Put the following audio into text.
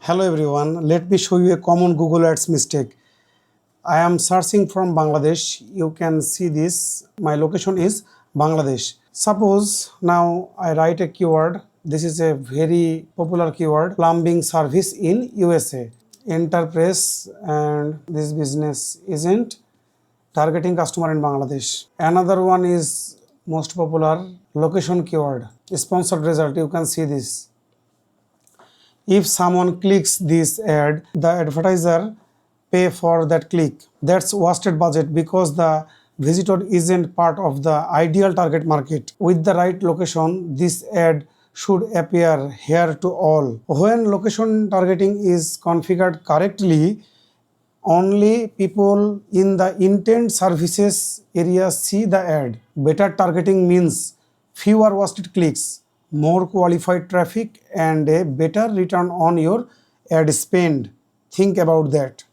Hello everyone, let me show you a common Google Ads mistake. I am searching from Bangladesh. You can see this. My location is Bangladesh. Suppose now I write a keyword. This is a very popular keyword, plumbing service in USA. Enter press and this business isn't targeting customer in Bangladesh. Another one is most popular location keyword, sponsored result. You can see this. If someone clicks this ad, the advertiser pay for that click. That's wasted budget because the visitor isn't part of the ideal target market. With the right location, this ad should appear here to all. When location targeting is configured correctly, only people in the intent services area see the ad. Better targeting means fewer wasted clicks, more qualified traffic, and a better return on your ad spend. Think about that.